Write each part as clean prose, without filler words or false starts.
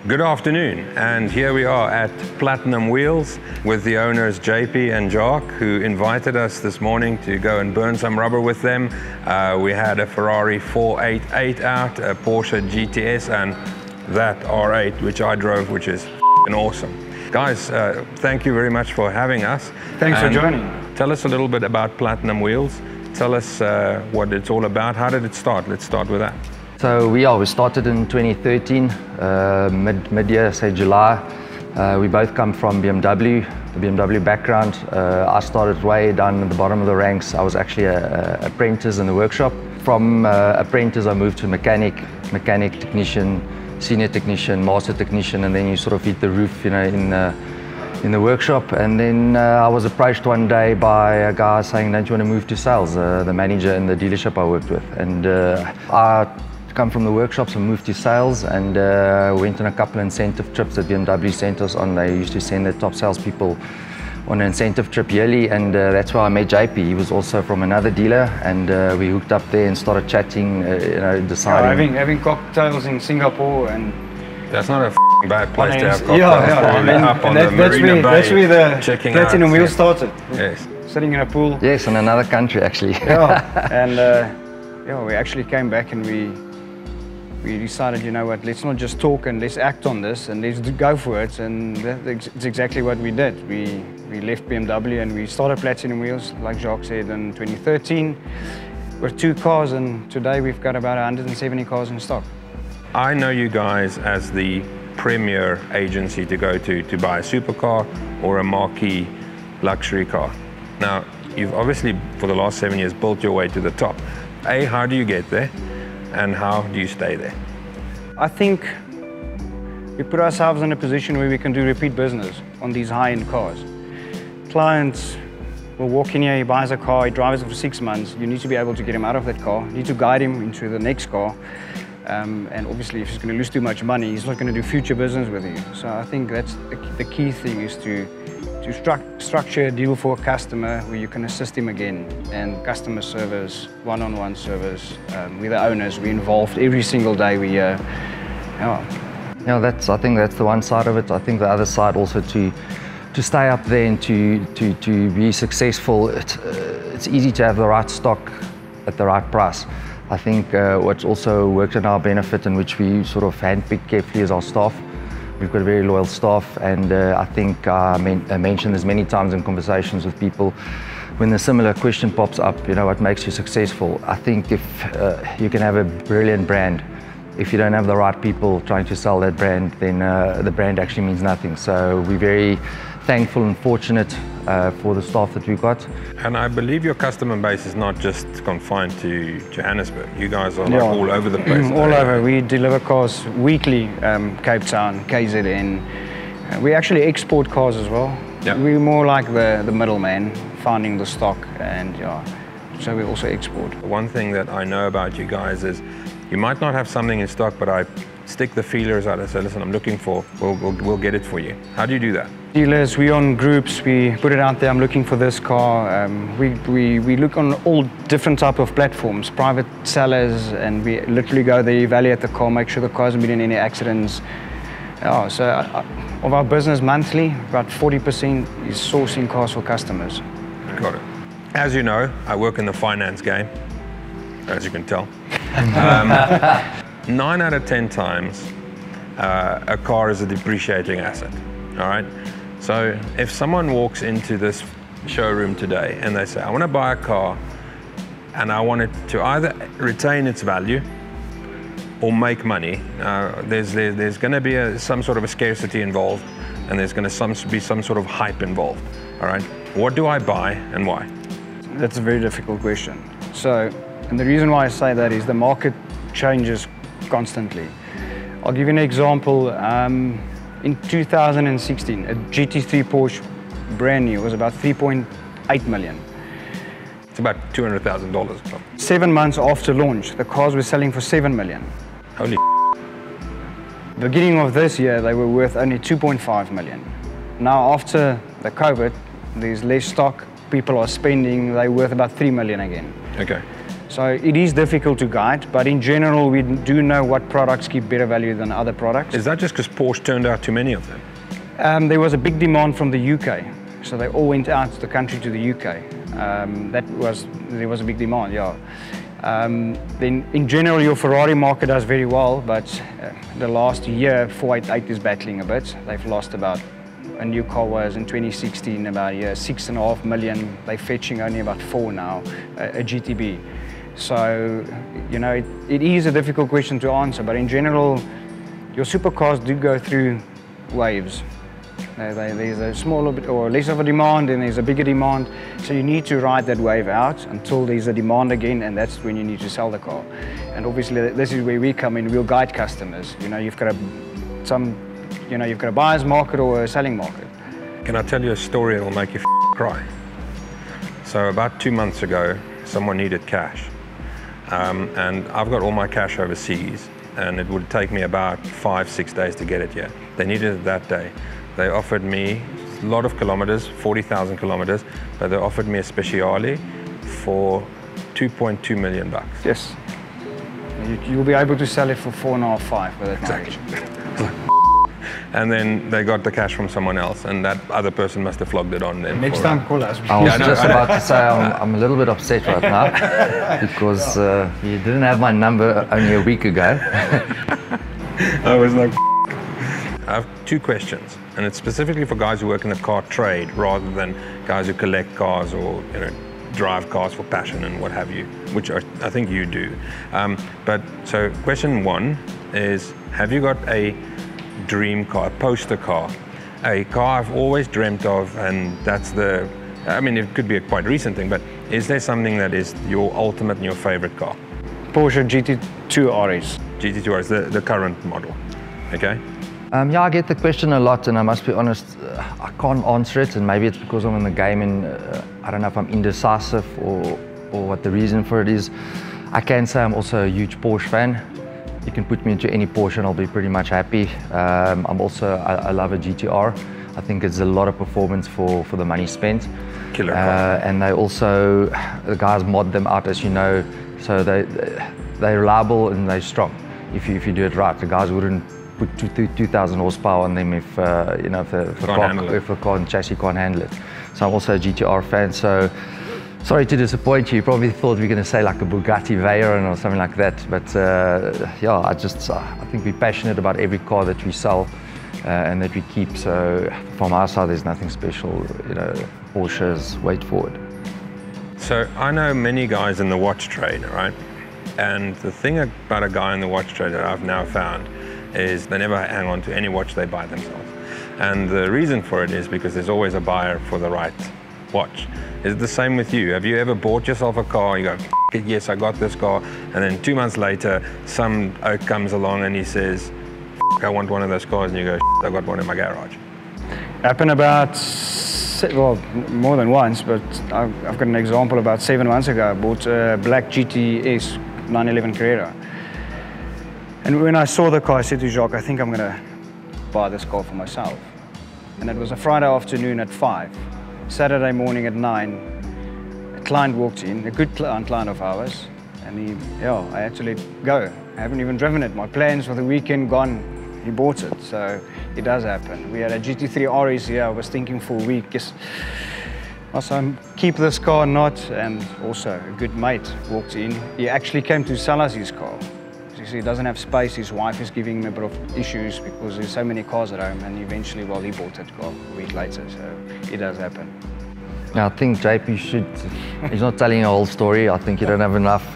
Good afternoon, and here we are at Platinum Wheels with the owners JP and Jacques, who invited us this morning to go and burn some rubber with them. We had a Ferrari 488 out, a Porsche GTS, and that R8 which I drove, which is awesome. Guys, thank you very much for having us. Thanks for joining. Tell us a little bit about Platinum Wheels. Tell us what it's all about. How did it start? Let's start with that. So we started in 2013, mid-year, say July. We both come from BMW, the BMW background. I started way down at the bottom of the ranks. I was actually an apprentice in the workshop. From apprentice, I moved to mechanic, technician, senior technician, master technician, and then you sort of hit the roof, you know, in the workshop. And then I was approached one day by a guy saying, "Don't you want to move to sales?" The manager in the dealership I worked with, and I come from the workshops and moved to sales, and went on a couple of incentive trips that BMW sent us on. They used to send their top salespeople on an incentive trip yearly, and that's where I met JP. He was also from another dealer, and we hooked up there and started chatting, you know, deciding. Yeah, having cocktails in Singapore, and that's not a bad place to have cocktails. That's where the Platinum Wheels started. Yes. Sitting in a pool. Yes, in another country actually. Yeah, and yeah, we actually came back and we decided, you know what, let's not just talk and let's act on this and let's go for it, and it's exactly what we did. We left BMW and we started Platinum Wheels, like Jacques said, in 2013 with 2 cars, and today we've got about 170 cars in stock. I know you guys as the premier agency to go to buy a supercar or a marquee luxury car. Now, you've obviously, for the last 7 years, built your way to the top. A, how do you get there? And how do you stay there? I think we put ourselves in a position where we can do repeat business on these high-end cars. Clients will walk in here, he buys a car, he drives it for 6 months. You need to be able to get him out of that car. You need to guide him into the next car. And obviously, if he's going to lose too much money, he's not going to do future business with you. So I think that's the key thing, is to structure a deal for a customer where you can assist him again, and customer service, one-on-one service with the owners. We're involved every single day. Yeah, I think that's the one side of it. I think the other side also to stay up there and to be successful. It's easy to have the right stock at the right price. I think what's also worked in our benefit, and which we sort of handpick carefully, is our staff. We've got a very loyal staff, and I think I mentioned this many times in conversations with people. When a similar question pops up, you know, what makes you successful? I think if you can have a brilliant brand, if you don't have the right people trying to sell that brand, then the brand actually means nothing. So we're very thankful and fortunate for the staff that we've got. And I believe your customer base is not just confined to Johannesburg. You guys are like all over the place. All over. We deliver cars weekly, Cape Town, KZN. We actually export cars as well. Yep. We're more like the middleman, finding the stock, and so we also export. One thing that I know about you guys is you might not have something in stock, but I stick the feelers out and say, listen, I'm looking for, we'll get it for you. How do you do that? Dealers, we on groups, we put it out there, I'm looking for this car. We look on all different type of platforms, private sellers, and we literally go there, evaluate the car, make sure the car hasn't been in any accidents. So of our business monthly, about 40% is sourcing cars for customers. Got it. As you know, I work in the finance game, as you can tell. 9 out of 10 times, a car is a depreciating asset, all right? So if someone walks into this showroom today and they say, I want to buy a car and I want it to either retain its value or make money, there's going to be some sort of a scarcity involved, and there's going to be some sort of hype involved, all right? What do I buy and why? That's a very difficult question. So, and the reason why I say that is the market changes constantly. I'll give you an example. In 2016, a GT3 Porsche, brand new, was about 3.8 million. It's about $200,000. 7 months after launch, the cars were selling for 7 million. Holy. Beginning of this year, they were worth only 2.5 million. Now, after the COVID, there's less stock, people are spending, they're worth about 3 million again. Okay. So it is difficult to guide, but in general, we do know what products keep better value than other products. Is that just because Porsche turned out too many of them? There was a big demand from the UK, so they all went out of the country to the UK. There was a big demand, yeah. Then in general, your Ferrari market does very well, but the last year, 488 is battling a bit. They've lost about, a new car was in 2016 about 6.5 million. They're fetching only about 4 now, a GTB. So, you know, it is a difficult question to answer, but in general, your supercars do go through waves. There's a smaller bit or less of a demand, and there's a bigger demand. So you need to ride that wave out until there's a demand again, and that's when you need to sell the car. And obviously, this is where we come in. We'll guide customers. You know, you've got a buyer's market or a selling market. Can I tell you a story that'll make you cry? So about 2 months ago, someone needed cash. And I've got all my cash overseas, and it would take me about 5-6 days to get it here. They needed it that day. They offered me a lot of kilometers, 40,000 kilometers, but they offered me a speciale for 2.2 million bucks. Yes. You'll be able to sell it for 4.5, 5 with that exactly. And then they got the cash from someone else, and that other person must have flogged it on them. Next time, call us. I was just about to say I'm a little bit upset right now because you didn't have my number only a week ago. I was like, I have 2 questions, and it's specifically for guys who work in the car trade rather than guys who collect cars or, you know, drive cars for passion and what have you, which I think you do. So question 1 is, have you got a dream car, a poster car, a car I've always dreamt of, and that's I mean, it could be a quite recent thing, but is there something that is your ultimate and your favorite car? Porsche GT2 RS. GT2 RS, the current model, okay? Yeah, I get the question a lot, and I must be honest, I can't answer it, and maybe it's because I'm in the game and I don't know if I'm indecisive or what the reason for it is. I can say I'm also a huge Porsche fan. You can put me into any Porsche and I'll be pretty much happy. I love a GTR. I think it's a lot of performance for the money spent. Killer car. And they also, the guys mod them out, as you know, so they're reliable and they're strong. If you do it right, the guys wouldn't put 2,000 horsepower on them if the car and chassis can't handle it. So I'm also a GTR fan. So sorry to disappoint you. You probably thought we were going to say like a Bugatti Veyron or something like that. But yeah, I think we're passionate about every car that we sell and that we keep. So from our side, there's nothing special. You know, Porsches, wait for it. So I know many guys in the watch trade, right? And the thing about a guy in the watch trade that I've now found is they never hang on to any watch they buy themselves. And the reason for it is because there's always a buyer for the right watch. Is it the same with you? Have you ever bought yourself a car, you go, it, yes, I got this car, and then 2 months later, some oak comes along and he says, I want one of those cars, and you go, I got one in my garage? Happened about, well, more than once, but I've got an example about 7 months ago. I bought a black GTS 911 Carrera. And when I saw the car, I said to Jacques, I think I'm going to buy this car for myself. And it was a Friday afternoon at 5. Saturday morning at 9, a client walked in, a good client of ours, and I had to let go. I haven't even driven it. My plans for the weekend gone. He bought it, so it does happen. We had a GT3 RS here. I was thinking for a week, yes, also keep this car or not, and also a good mate walked in. He actually came to sell us his car. He doesn't have space. His wife is giving him a bit of issues because there's so many cars at home, and eventually, well, he bought that car a week later, so it does happen. Yeah, I think JP he's not telling a whole story. I think you don't have enough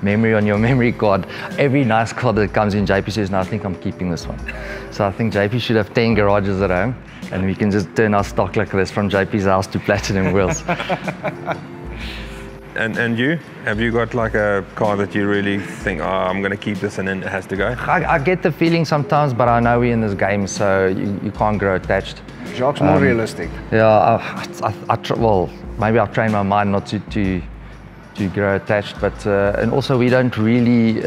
memory on your memory card. Every nice car that comes in, JP says, no, I think I'm keeping this one. So I think JP should have 10 garages at home, and we can just turn our stock like this from JP's house to Platinum Wheels. And you? Have you got like a car that you really think, oh, I'm going to keep this and then it has to go? I get the feeling sometimes, but I know we're in this game, so you can't grow attached. Jacques more realistic. Yeah, well, maybe I've trained my mind not to grow attached, but and also we don't really,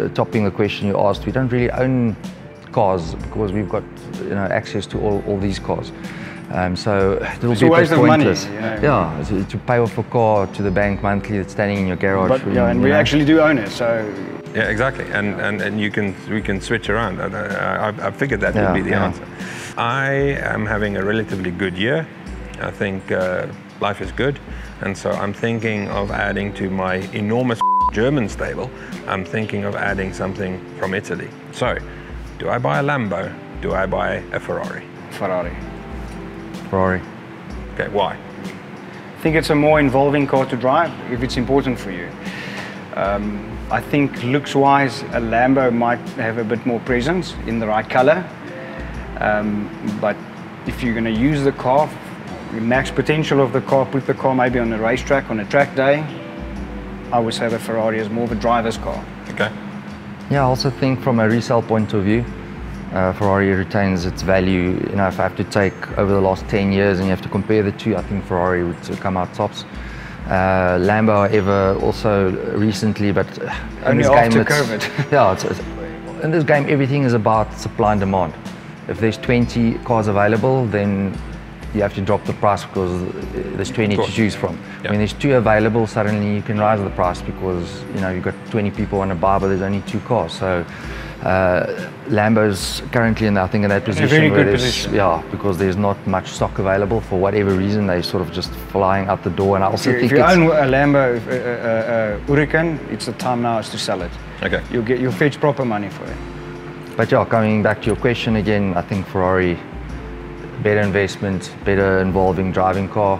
topping the question you asked, we don't really own cars because we've got access to all these cars. So it will It's be a waste of money, pointless. you know. Yeah, to pay off a car to the bank monthly that's standing in your garage. But yeah, and we actually do own it, so Yeah, exactly. And we can switch around. I figured that would be the answer. I am having a relatively good year. I think life is good. And so I'm thinking of adding to my enormous German stable, I'm thinking of adding something from Italy. So, do I buy a Lambo? Do I buy a Ferrari? Ferrari. Ferrari. Okay, why? I think it's a more involving car to drive if it's important for you. I think looks-wise, a Lambo might have a bit more presence in the right color. But if you're going to use the car, the max potential of the car, put the car maybe on a racetrack, on a track day, I would say the Ferrari is more of a driver's car. Okay. Yeah, I also think from a resale point of view, Ferrari retains its value. You know, if I have to take over the last 10 years and you have to compare the two, I think Ferrari would come out tops. Lambo, however, also recently, but Only after COVID. Yeah, in this game, everything is about supply and demand. If there's 20 cars available, then you have to drop the price because there's 20 to choose from. Yeah. When there's 2 available, suddenly you can rise the price because you know you've got 20 people want to buy, but there's only 2 cars. So Lambo's currently in that position. In a very good position. Yeah, because there's not much stock available for whatever reason. They're sort of just flying out the door. And I also think if you own a Lambo Huracan, it's the time now is to sell it. Okay. You'll fetch proper money for it. But yeah, coming back to your question again, I think Ferrari, better investment, better involving driving car.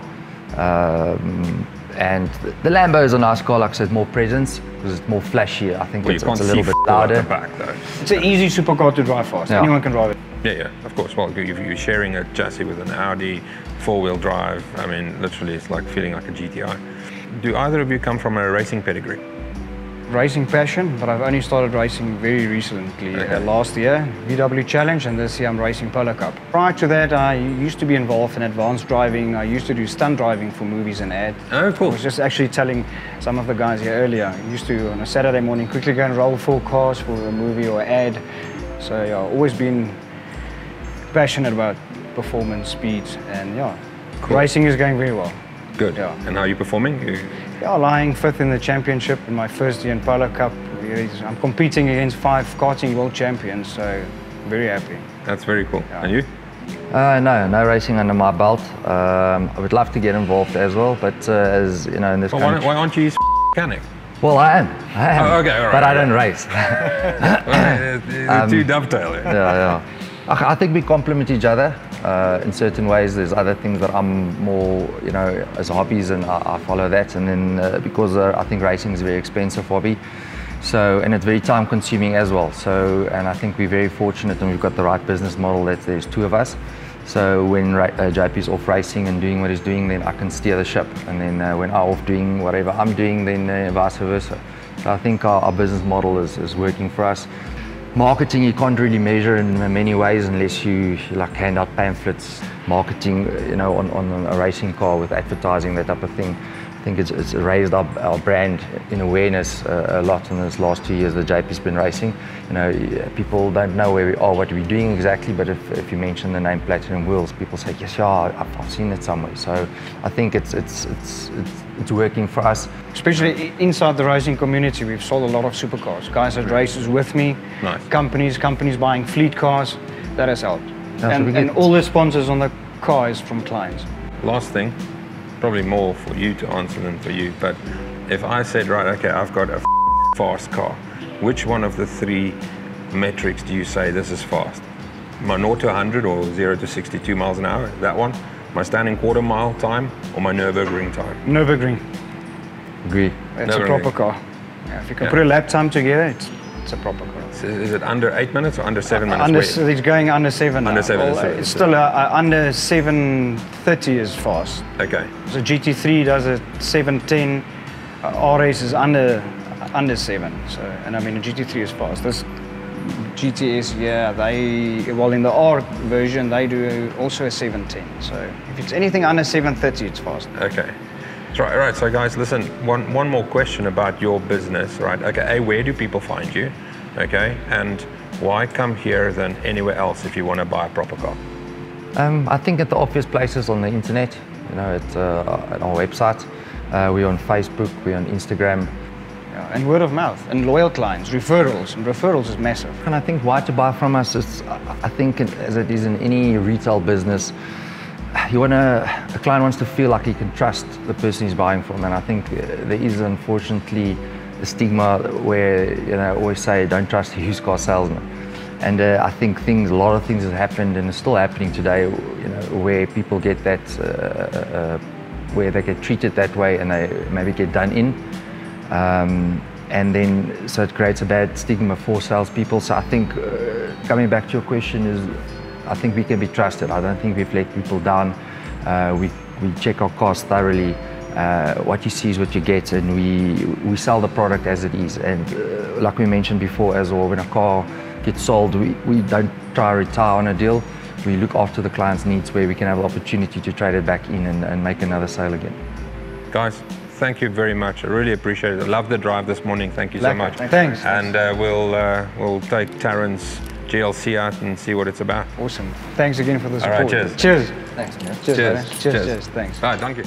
And the Lambo is a nice car, like I said, more presence because it's more flashy. I think it's a little bit louder. At the back, though. It's an easy supercar to drive fast. Yeah. Anyone can drive it. Yeah, of course. Well, you're sharing a chassis with an Audi, 4-wheel drive. I mean, literally, it's like feeling like a GTI. Do either of you come from a racing pedigree? Racing passion, but I've only started racing very recently. Last year, VW Challenge, and this year I'm racing Polo Cup. Prior to that, I used to be involved in advanced driving. I used to do stunt driving for movies and ads. Oh, cool. I was just actually telling some of the guys here earlier, I used to, on a Saturday morning, quickly go and roll 4 cars for a movie or ad. So yeah, I've always been passionate about performance, speed, and yeah, cool. Racing is going very well. Good. Yeah. And how are you performing? Yeah, lying 5th in the championship in my first year in Polo Cup. I'm competing against 5 karting world champions, so very happy. That's very cool. Yeah. And you? No racing under my belt. I would love to get involved as well, but as you know, in this country. Why aren't you a mechanic? Well, I am. Oh, okay, all right, but I all don't race. Two dovetail. Yeah. I think we complement each other in certain ways. There's other things that I'm more, you know, as hobbies, and I follow that. And then because I think racing is a very expensive hobby, so and it's very time consuming as well. So and I think we're very fortunate, and we've got the right business model that there's 2 of us. So when JP's off racing and doing what he's doing, then I can steer the ship. And then when I'm off doing whatever I'm doing, then vice versa. So I think our business model is working for us. Marketing you can't really measure in many ways unless you like hand out pamphlets. Marketing, you know, on a racing car with advertising, that type of thing. I think it's raised our brand in awareness a lot in this last 2 years that JP's been racing. You know, people don't know where we are, what we're doing exactly, but if you mention the name Platinum Wheels, people say, yes, yeah, I've seen it somewhere. So I think it's working for us. Especially inside the racing community, we've sold a lot of supercars. Guys had races with me, nice. companies buying fleet cars, that has helped. And all the sponsors on the car is from clients. Last thing, probably more for you to answer than for you, but if I said, right, okay, I've got a fast car, which one of the 3 metrics do you say this is fast? My 0 to 100 or 0 to 62 miles an hour, that one? My standing quarter mile time or my Nürburgring time? Nürburgring. Agree. It's a proper car. Yeah, if you can put a lap time together, it's a proper car. So is it under 8 minutes or under 7 minutes? It's going under 7 now. Under 7. Well, it's still under 7:30 is fast. Okay. So GT3 does a 7:10. RS is under 7. So, and I mean, a GT3 is fast. This GTS, yeah, in the R version, they do also a 7:10. So if it's anything under 7:30, it's fast. Okay. Right. So guys, listen, one more question about your business, right? Okay, where do people find you? Okay, and why come here than anywhere else if you want to buy a proper car? I think at the obvious places on the internet, you know, at our website. We're on Facebook, we're on Instagram. Yeah, and word of mouth, and loyal clients, referrals, and referrals is massive. And I think why to buy from us is, I think as it is in any retail business, a client wants to feel like he can trust the person he's buying from, and I think there is unfortunately a stigma where, you know, I always say don't trust a used car salesman. And I think a lot of things have happened and are still happening today, you know, where people get that, where they get treated that way and they maybe get done in. And then, so it creates a bad stigma for salespeople. So I think, coming back to your question, is I think we can be trusted. I don't think we've let people down. We check our cars thoroughly. What you see is what you get, and we sell the product as it is. And like we mentioned before as well, when a car gets sold, we don't try to retire on a deal. We look after the client's needs where we can have the opportunity to trade it back in and make another sale again. Guys, thank you very much. I really appreciate it. I love the drive this morning. Thank you so much. Thanks. And we'll take Taryn's GLC out and see what it's about. Awesome. Thanks again for the support. All right, cheers. Cheers. Thanks, man. Cheers. Cheers. Cheers. Thanks. All right, thank you.